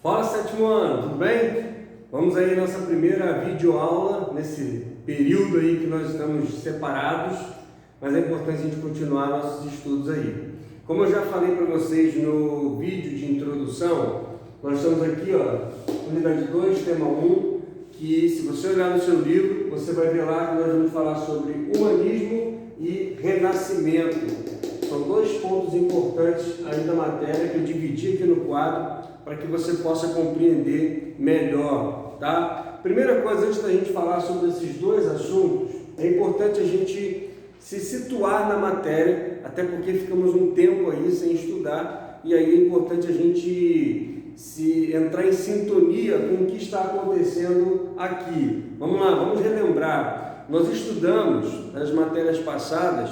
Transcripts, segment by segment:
Fala, sétimo ano, tudo bem? Vamos aí à nossa primeira videoaula nesse período aí que nós estamos separados, mas é importante a gente continuar nossos estudos aí. Como eu já falei para vocês no vídeo de introdução, nós estamos aqui, unidade 2, tema 1, que se você olhar no seu livro, você vai ver lá que nós vamos falar sobre humanismo e renascimento. São dois pontos importantes aí da matéria que eu dividi aqui no quadro para que você possa compreender melhor, tá? Primeira coisa, antes da gente falar sobre esses dois assuntos, é importante a gente se situar na matéria, até porque ficamos um tempo aí sem estudar, e aí é importante a gente entrar em sintonia com o que está acontecendo aqui. Vamos lá, vamos relembrar. Nós estudamos nas matérias passadas,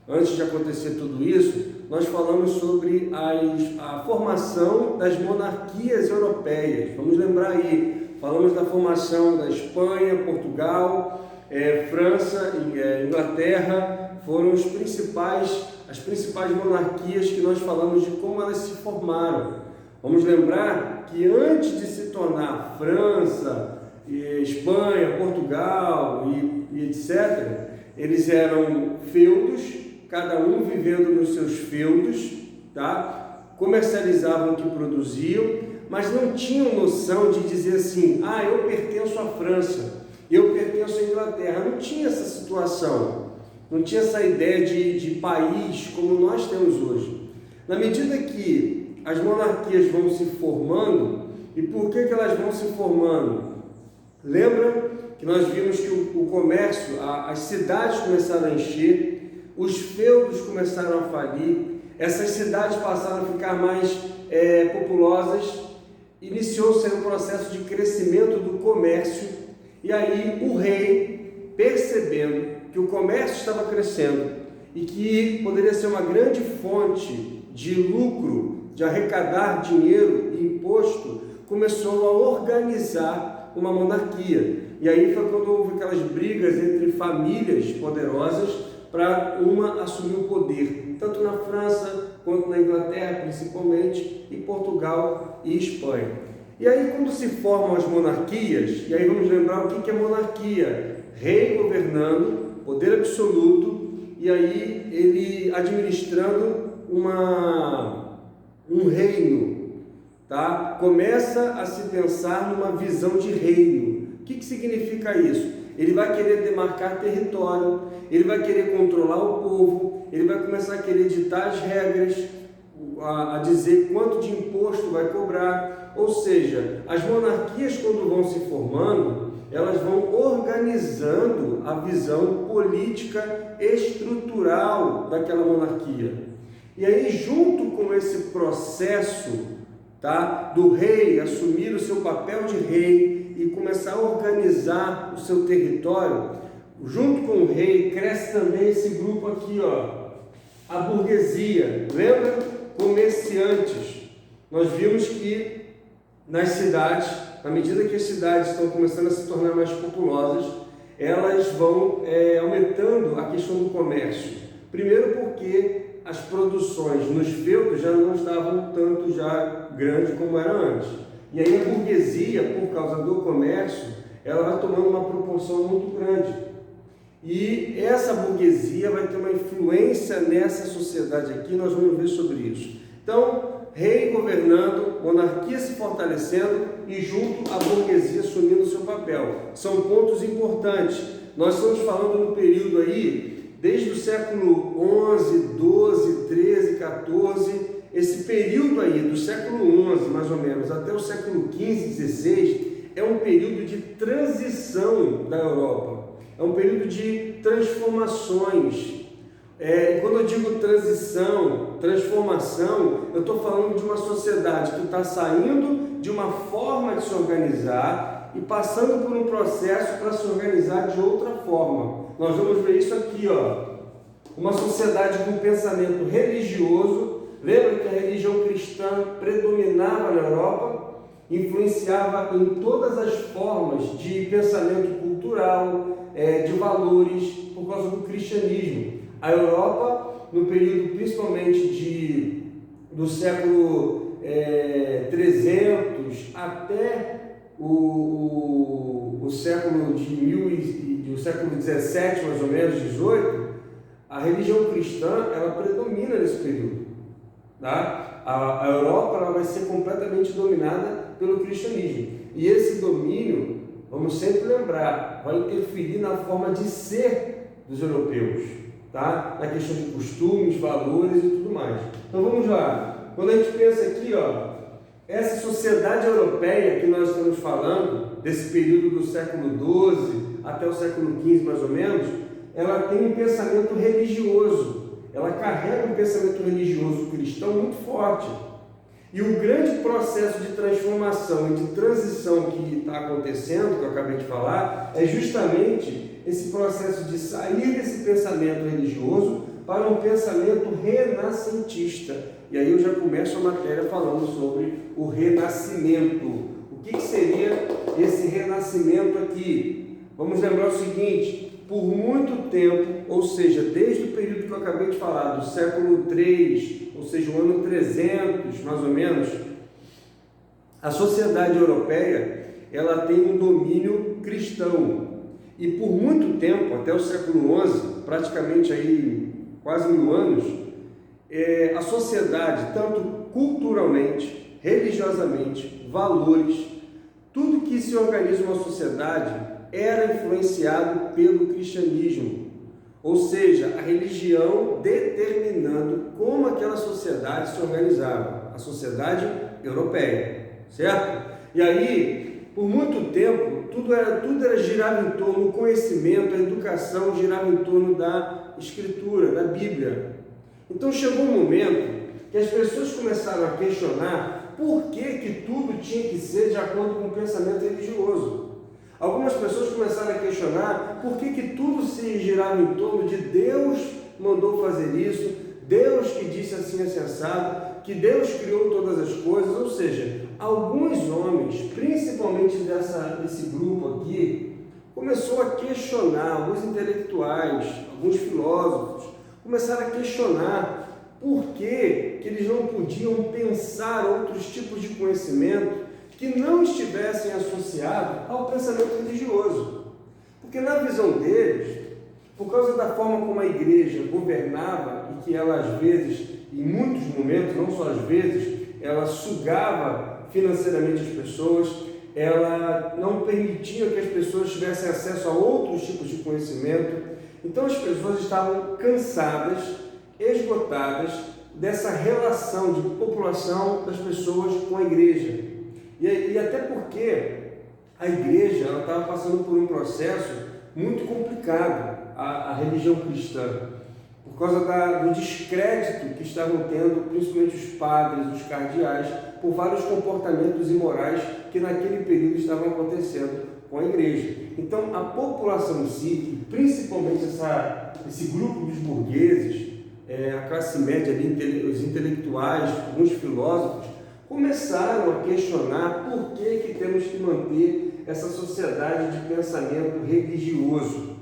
antes de acontecer tudo isso, nós falamos sobre a formação das monarquias europeias. Vamos lembrar aí, falamos da formação da Espanha, Portugal, França e Inglaterra, foram as principais monarquias que nós falamos de como elas se formaram. Vamos lembrar que antes de se tornar França, Espanha, Portugal e etc., eles eram feudos, cada um vivendo nos seus feudos, tá? Comercializavam o que produziam, mas não tinham noção de dizer assim, eu pertenço à França, eu pertenço à Inglaterra. Não tinha essa situação, não tinha essa ideia de país como nós temos hoje. Na medida que as monarquias vão se formando, e por que elas vão se formando? Lembra que nós vimos que o comércio, as cidades começaram a encher, os feudos começaram a falir, essas cidades passaram a ficar mais populosas, iniciou-se um processo de crescimento do comércio, e aí o rei, percebendo que o comércio estava crescendo e que poderia ser uma grande fonte de lucro, de arrecadar dinheiro e imposto, começou a organizar uma monarquia. E aí foi quando houve aquelas brigas entre famílias poderosas para uma assumir o poder, tanto na França quanto na Inglaterra principalmente, e Portugal e Espanha. E aí quando se formam as monarquias, e aí vamos lembrar o que é monarquia: rei governando, poder absoluto, e aí ele administrando um reino, tá? Começa a se pensar numa visão de reino. O que significa isso? Ele vai querer demarcar território, ele vai querer controlar o povo, ele vai começar a querer ditar as regras, a dizer quanto de imposto vai cobrar. Ou seja, as monarquias, quando vão se formando, elas vão organizando a visão política estrutural daquela monarquia. E aí, junto com esse processo, tá, do rei assumir o seu papel de rei e começar a organizar o seu território, junto com o rei, cresce também esse grupo aqui, a burguesia. Lembra? Comerciantes. Nós vimos que nas cidades, à medida que as cidades estão começando a se tornar mais populosas, elas vão aumentando a questão do comércio. Primeiro porque as produções nos feudos já não estavam tanto já grandes como era antes. E aí a burguesia, por causa do comércio, ela vai tomando uma proporção muito grande. E essa burguesia vai ter uma influência nessa sociedade aqui, nós vamos ver sobre isso. Então, rei governando, monarquia se fortalecendo e junto a burguesia assumindo o seu papel. São pontos importantes. Nós estamos falando no período aí, desde o século XI, XII, XIII, XIV, esse período aí, do século XI, mais ou menos, até o século XV, XVI, é um período de transição da Europa. É um período de transformações. Quando eu digo transformação, eu estou falando de uma sociedade que está saindo de uma forma de se organizar e passando por um processo para se organizar de outra forma. Nós vamos ver isso aqui, uma sociedade com pensamento religioso. Lembra que a religião cristã predominava na Europa, influenciava em todas as formas de pensamento cultural, de valores, por causa do cristianismo. A Europa, no período principalmente do século 300 até o século o século 17, mais ou menos, 18, a religião cristã ela predomina nesse período. Tá? A Europa ela vai ser completamente dominada pelo cristianismo. E esse domínio, vamos sempre lembrar, vai interferir na forma de ser dos europeus, tá? Na questão de costumes, valores e tudo mais. Então vamos lá. Quando a gente pensa aqui, ó, essa sociedade europeia que nós estamos falando, desse período do século XII até o século XV mais ou menos, ela tem um pensamento religioso, ela carrega um pensamento religioso cristão muito forte. E o grande processo de transformação e de transição que está acontecendo, que eu acabei de falar, é justamente esse processo de sair desse pensamento religioso para um pensamento renascentista. E aí eu já começo a matéria falando sobre o renascimento. O que seria esse renascimento aqui? Vamos lembrar o seguinte: por muito tempo, ou seja, desde o período que eu acabei de falar, do século III, ou seja, o ano 300, mais ou menos, a sociedade europeia ela tem um domínio cristão. E por muito tempo, até o século XI, praticamente aí quase 1000 anos, a sociedade, tanto culturalmente, religiosamente, valores, tudo que se organiza uma sociedade era influenciado pelo cristianismo, ou seja, a religião determinando como aquela sociedade se organizava, a sociedade europeia, certo? E aí, por muito tempo, tudo girava em torno do conhecimento, a educação girava em torno da escritura, da Bíblia. Então chegou um momento que as pessoas começaram a questionar por que tudo tinha que ser de acordo com o pensamento religioso. Algumas pessoas começaram a questionar por que tudo se girava em torno de Deus mandou fazer isso, Deus que disse assim assado, que Deus criou todas as coisas. Ou seja, alguns homens, principalmente desse grupo aqui, começou a questionar, alguns intelectuais, alguns filósofos, começaram a questionar por que eles não podiam pensar outros tipos de conhecimento que não estivessem associados ao pensamento religioso. Porque na visão deles, por causa da forma como a igreja governava e que ela às vezes, em muitos momentos, não só às vezes, ela sugava financeiramente as pessoas, ela não permitia que as pessoas tivessem acesso a outros tipos de conhecimento. Então as pessoas estavam cansadas, esgotadas dessa relação de população das pessoas com a igreja. E até porque a igreja estava passando por um processo muito complicado, a religião cristã, por causa do descrédito que estavam tendo, principalmente os padres, os cardeais, por vários comportamentos imorais que naquele período estavam acontecendo com a igreja. Então a população em si, principalmente esse grupo dos burgueses, a classe média, os intelectuais, alguns filósofos, começaram a questionar por que temos que manter essa sociedade de pensamento religioso.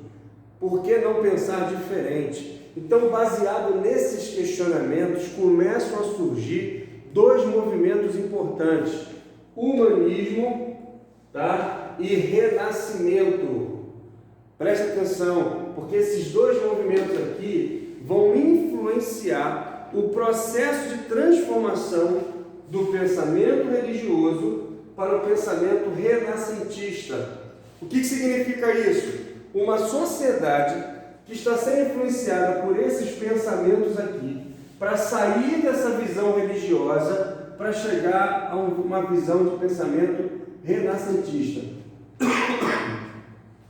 Por que não pensar diferente? Então, baseado nesses questionamentos, começam a surgir dois movimentos importantes: humanismo, tá? E renascimento. Preste atenção, porque esses dois movimentos aqui vão influenciar o processo de transformação do pensamento religioso para o pensamento renascentista. O que significa isso? Uma sociedade que está sendo influenciada por esses pensamentos aqui, para sair dessa visão religiosa, para chegar a uma visão de pensamento renascentista.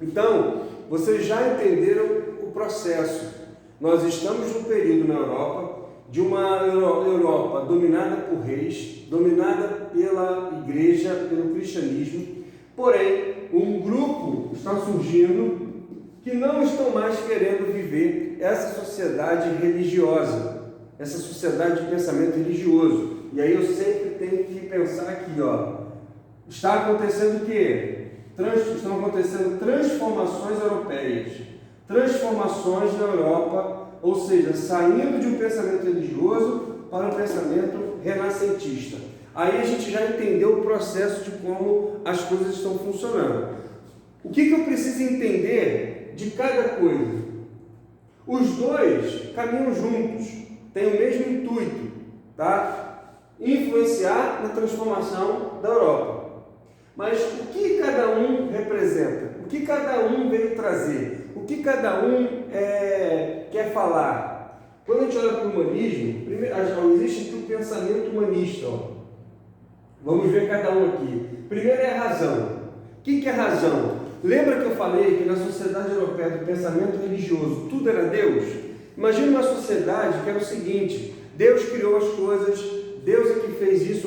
Então, vocês já entenderam o processo. Nós estamos num período na Europa, de uma Europa dominada por reis, dominada pela igreja, pelo cristianismo, porém, um grupo está surgindo que não estão mais querendo viver essa sociedade religiosa, essa sociedade de pensamento religioso. E aí eu sempre tenho que pensar aqui, ó, está acontecendo o quê? Estão acontecendo transformações europeias, transformações na Europa, ou seja, saindo de um pensamento religioso para um pensamento renascentista. aí a gente já entendeu o processo de como as coisas estão funcionando. O que eu preciso entender de cada coisa? Os dois caminham juntos, têm o mesmo intuito, tá? Influenciar na transformação da Europa. Mas o que cada um representa? O que cada um veio trazer? O que cada um quer falar? Quando a gente olha para o humanismo, primeiro, existe aqui o pensamento humanista. Ó. Vamos ver cada um aqui. Primeiro é a razão. O que é razão? Lembra que eu falei que na sociedade europeia do pensamento religioso tudo era Deus? Imagina uma sociedade que era o seguinte: Deus criou as coisas, Deus é que fez isso,